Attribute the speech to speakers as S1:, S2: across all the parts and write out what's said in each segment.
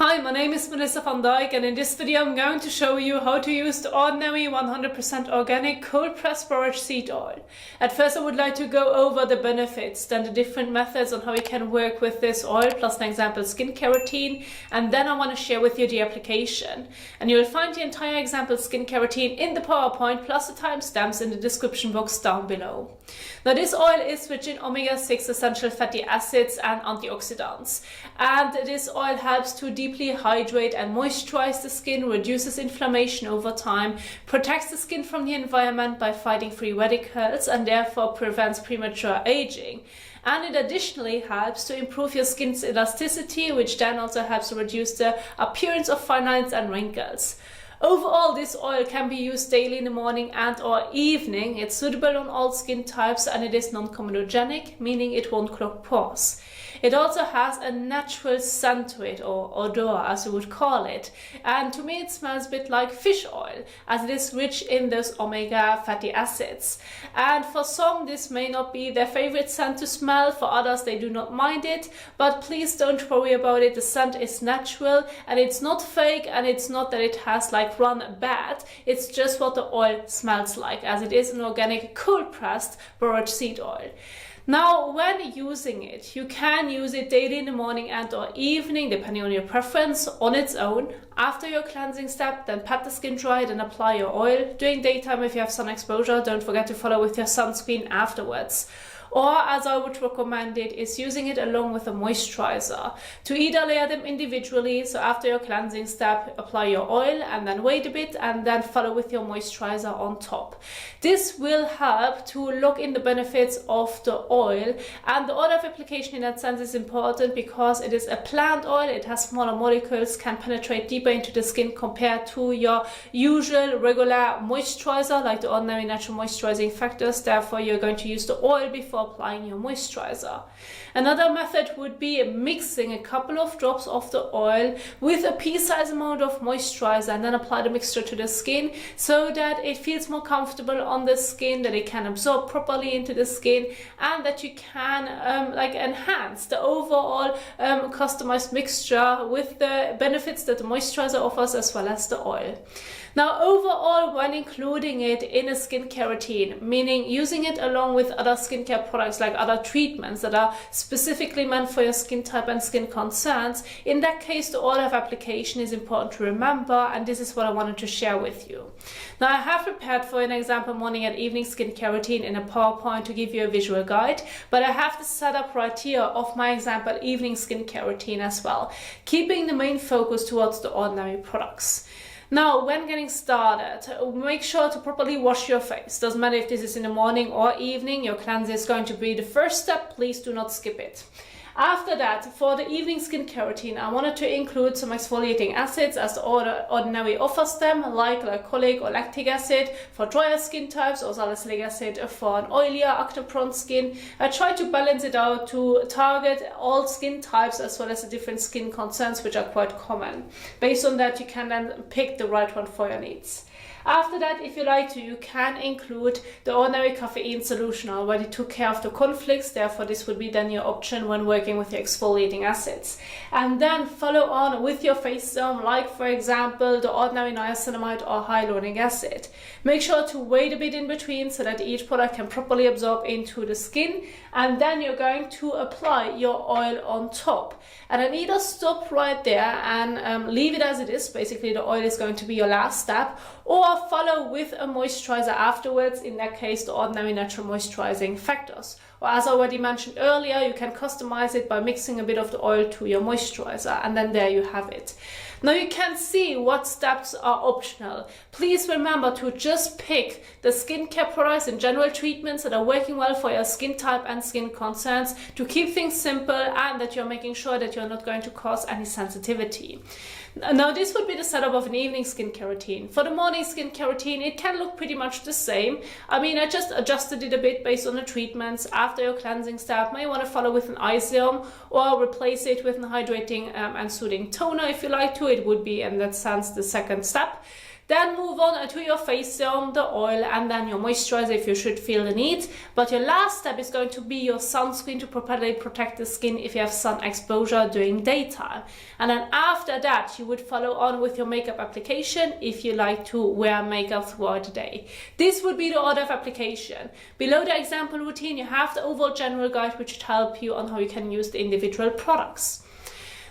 S1: Hi, my name is Melissa van Dijk, and in this video I'm going to show you how to use the ordinary 100% organic cold pressed borage seed oil. At first I would like to go over the benefits, then the different methods on how you can work with this oil, plus an example skincare routine, and then I want to share with you the application. And you will find the entire example skincare routine in the PowerPoint plus the timestamps in the description box down below. Now this oil is rich in omega-6 essential fatty acids and antioxidants, and this oil helps to deeply hydrate and moisturize the skin, reduces inflammation over time, protects the skin from the environment by fighting free radicals, and therefore prevents premature aging. And it additionally helps to improve your skin's elasticity, which then also helps to reduce the appearance of fine lines and wrinkles. Overall, this oil can be used daily in the morning and or evening. It's suitable on all skin types and it is non-comedogenic, meaning it won't clog pores. It also has a natural scent to it, or odor as you would call it, and to me it smells a bit like fish oil as it is rich in those omega fatty acids. And for some this may not be their favorite scent to smell, for others they do not mind it, but please don't worry about it. The scent is natural and it's not fake, and it's not that it has like run bad, it's just what the oil smells like, as it is an organic cold pressed borage seed oil. Now, when using it, you can use it daily in the morning and or evening, depending on your preference, on its own. After your cleansing step, then pat the skin dry, then apply your oil. During daytime, if you have sun exposure, don't forget to follow with your sunscreen afterwards. Or, as I would recommend it, is using it along with a moisturizer. To either layer them individually, so after your cleansing step, apply your oil and then wait a bit and then follow with your moisturizer on top. This will help to lock in the benefits of the oil, and the order of application in that sense is important because it is a plant oil, it has smaller molecules, can penetrate deeper into the skin compared to your usual regular moisturizer like the ordinary natural moisturizing factors. Therefore, you're going to use the oil before applying your moisturizer. Another method would be mixing a couple of drops of the oil with a pea-sized amount of moisturizer and then apply the mixture to the skin so that it feels more comfortable on the skin, that it can absorb properly into the skin, and that you can enhance the overall customized mixture with the benefits that the moisturizer offers as well as the oil. Now overall, when including it in a skincare routine, meaning using it along with other skincare products like other treatments that are specifically meant for your skin type and skin concerns, in that case the order of application is important to remember, and this is what I wanted to share with you. Now I have prepared for an example morning and evening skincare routine in a PowerPoint to give you a visual guide, but I have the setup right here of my example evening skincare routine as well, keeping the main focus towards the ordinary products. Now, when getting started, make sure to properly wash your face. Doesn't matter if this is in the morning or evening, your cleanser is going to be the first step. Please do not skip it. After that, for the evening skincare routine, I wanted to include some exfoliating acids as the ordinary offers them, like glycolic or lactic acid for drier skin types, or salicylic acid for an oilier, acne-prone skin. I try to balance it out to target all skin types as well as the different skin concerns which are quite common. Based on that, you can then pick the right one for your needs. After that, if you like to, you can include the ordinary caffeine solution. I already took care of the conflicts, therefore this would be then your option when working with your exfoliating acids. And then follow on with your face serum, like for example the ordinary niacinamide or hyaluronic acid. Make sure to wait a bit in between so that each product can properly absorb into the skin, and then you're going to apply your oil on top. And then either stop right there and leave it as it is, basically the oil is going to be your last step, or follow with a moisturizer afterwards, in that case the ordinary natural moisturizing factors. Or as I already mentioned earlier, you can customize it by mixing a bit of the oil to your moisturizer, and then there you have it. Now you can see what steps are optional. Please remember to just pick the skincare products and general treatments that are working well for your skin type and skin concerns, to keep things simple and that you're making sure that you're not going to cause any sensitivity. Now this would be the setup of an evening skincare routine. For the morning skincare routine, it can look pretty much the same. I mean, I just adjusted it a bit based on the treatments. After your cleansing step, you may want to follow with an eye serum or replace it with an hydrating and soothing toner if you like to. It would be in that sense the second step. Then move on to your face serum, the oil, and then your moisturizer if you should feel the need. But your last step is going to be your sunscreen to properly protect the skin if you have sun exposure during daytime. And then after that, you would follow on with your makeup application if you like to wear makeup throughout the day. This would be the order of application. Below the example routine, you have the overall general guide which should help you on how you can use the individual products.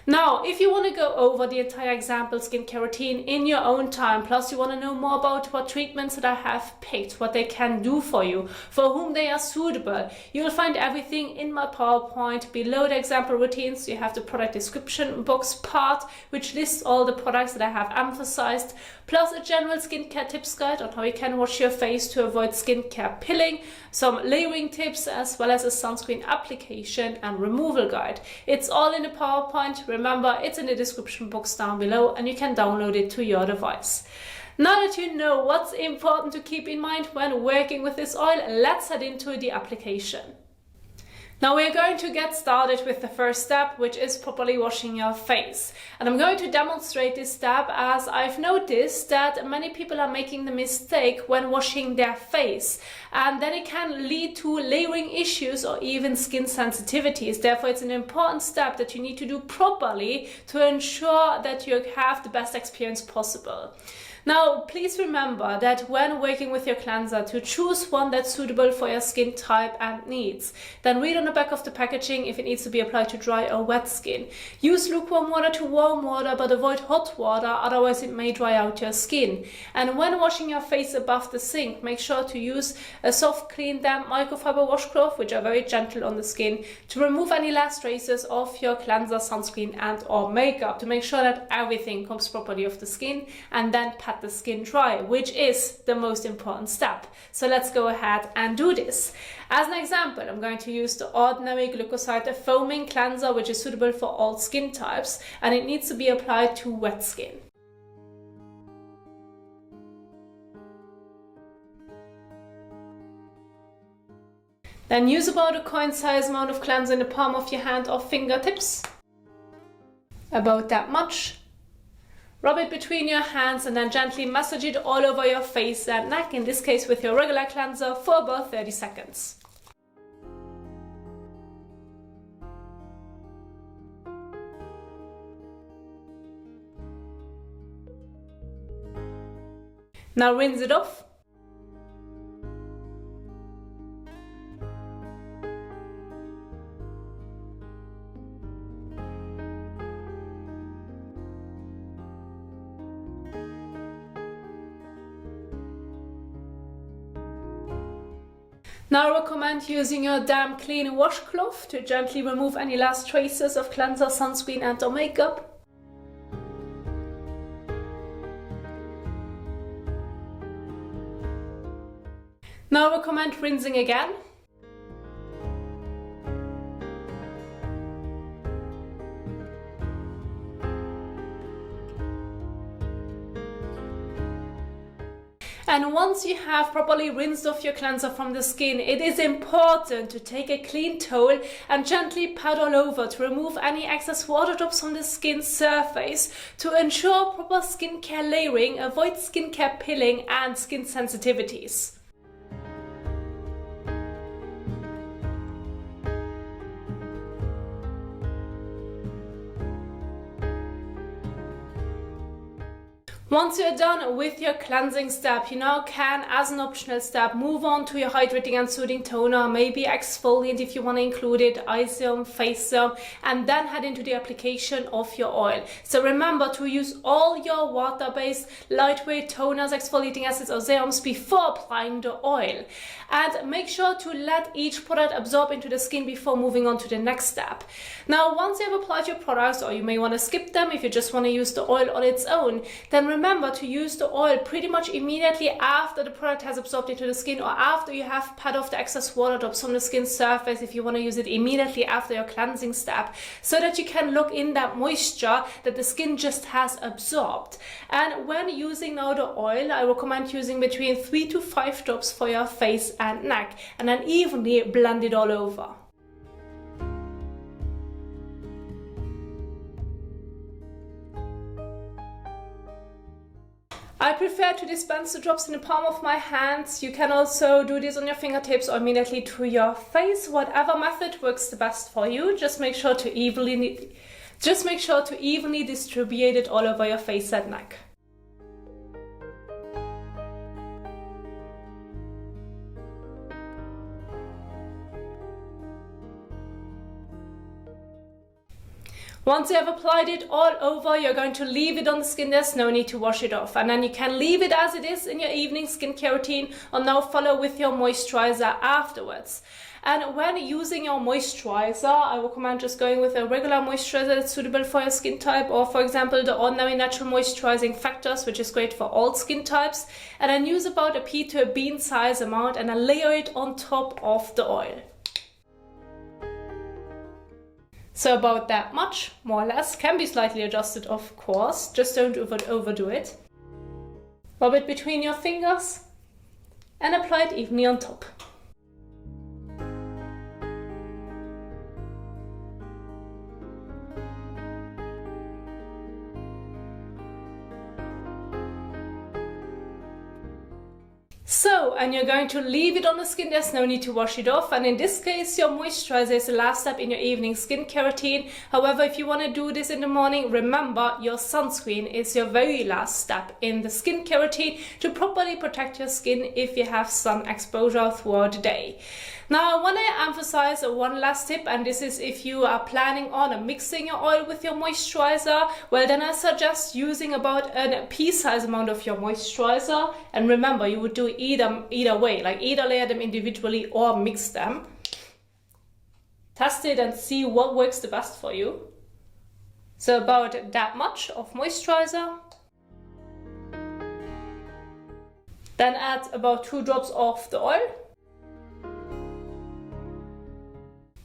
S1: Now, if you want to go over the entire example skincare routine in your own time, plus you want to know more about what treatments that I have picked, what they can do for you, for whom they are suitable, you'll find everything in my PowerPoint below the example routines. You have the product description box part, which lists all the products that I have emphasized, plus a general skincare tips guide on how you can wash your face to avoid skincare pilling, some layering tips, as well as a sunscreen application and removal guide. It's all in the PowerPoint. Remember, it's in the description box down below and you can download it to your device. Now that you know what's important to keep in mind when working with this oil, let's head into the application. Now we're going to get started with the first step, which is properly washing your face. And I'm going to demonstrate this step as I've noticed that many people are making the mistake when washing their face. And then it can lead to layering issues or even skin sensitivities. Therefore, it's an important step that you need to do properly to ensure that you have the best experience possible. Now, please remember that when working with your cleanser, to choose one that's suitable for your skin type and needs. Then read on the back of the packaging if it needs to be applied to dry or wet skin. Use lukewarm water to warm water, but avoid hot water, otherwise it may dry out your skin. And when washing your face above the sink, make sure to use a soft, clean, damp microfiber washcloth, which are very gentle on the skin, to remove any last traces of your cleanser, sunscreen and or makeup, to make sure that everything comes properly off the skin, and then pat the skin dry, which is the most important step. So let's go ahead and do this. As an example, I'm going to use the Ordinary Glucoside Foaming Cleanser, which is suitable for all skin types, and it needs to be applied to wet skin. Then use about a coin-sized amount of cleanser in the palm of your hand or fingertips. About that much. Rub it between your hands and then gently massage it all over your face and neck, in this case with your regular cleanser, for about 30 seconds. Now rinse it off. Now I recommend using your damp clean washcloth to gently remove any last traces of cleanser, sunscreen and or makeup. Now I recommend rinsing again. And once you have properly rinsed off your cleanser from the skin, it is important to take a clean towel and gently pat all over to remove any excess water drops from the skin surface to ensure proper skincare layering, avoid skincare pilling and skin sensitivities. Once you're done with your cleansing step, you now can, as an optional step, move on to your hydrating and soothing toner, maybe exfoliant if you want to include it, eye serum, face serum, and then head into the application of your oil. So remember to use all your water-based, lightweight toners, exfoliating acids or serums before applying the oil. And make sure to let each product absorb into the skin before moving on to the next step. Now, once you have applied your products, or you may want to skip them if you just want to use the oil on its own, then remember to use the oil pretty much immediately after the product has absorbed into the skin, or after you have pat off the excess water drops from the skin surface, if you want to use it immediately after your cleansing step, so that you can lock in that moisture that the skin just has absorbed. And when using now the oil, I recommend using between 3 to 5 drops for your face and neck, and then evenly blend it all over. I prefer to dispense the drops in the palm of my hands. You can also do this on your fingertips or immediately to your face. Whatever method works the best for you. Just make sure to evenly distribute it all over your face and neck. Once you have applied it all over, you're going to leave it on the skin. There's no need to wash it off. And then you can leave it as it is in your evening skincare routine, or now follow with your moisturizer afterwards. And when using your moisturizer, I recommend just going with a regular moisturizer that's suitable for your skin type, or for example the Ordinary Natural Moisturizing Factors, which is great for all skin types. And then use about a pea to a bean size amount and then layer it on top of the oil. So about that much, more or less, can be slightly adjusted of course, just don't overdo it. Rub it between your fingers and apply it evenly on top. So, and you're going to leave it on the skin, there's no need to wash it off. And in this case, your moisturizer is the last step in your evening skincare routine. However, if you want to do this in the morning, remember your sunscreen is your very last step in the skincare routine to properly protect your skin if you have sun exposure throughout the day. Now, I want to emphasize one last tip, and this is if you are planning on mixing your oil with your moisturizer, well then I suggest using about a pea-size amount of your moisturizer. And remember, you would do either way, like either layer them individually or mix them. Test it and see what works the best for you. So about that much of moisturizer. Then add about 2 drops of the oil.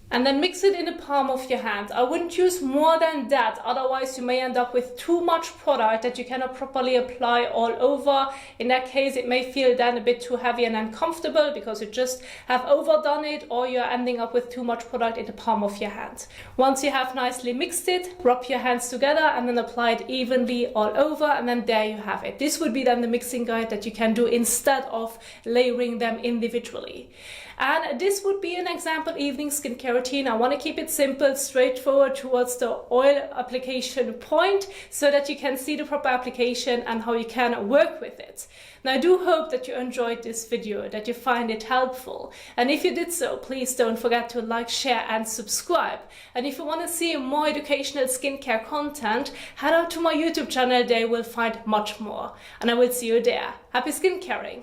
S1: And then mix it in the palm of your hand. I wouldn't use more than that, otherwise you may end up with too much product that you cannot properly apply all over. In that case, it may feel then a bit too heavy and uncomfortable because you just have overdone it, or you're ending up with too much product in the palm of your hand. Once you have nicely mixed it, rub your hands together and then apply it evenly all over, and then there you have it. This would be then the mixing guide that you can do instead of layering them individually. And this would be an example evening skincare routine. I want to keep it simple, straightforward towards the oil application point so that you can see the proper application and how you can work with it. Now, I do hope that you enjoyed this video, that you find it helpful. And if you did so, please don't forget to like, share and subscribe. And if you want to see more educational skincare content, head out to my YouTube channel. There you will find much more. And I will see you there. Happy skincaring!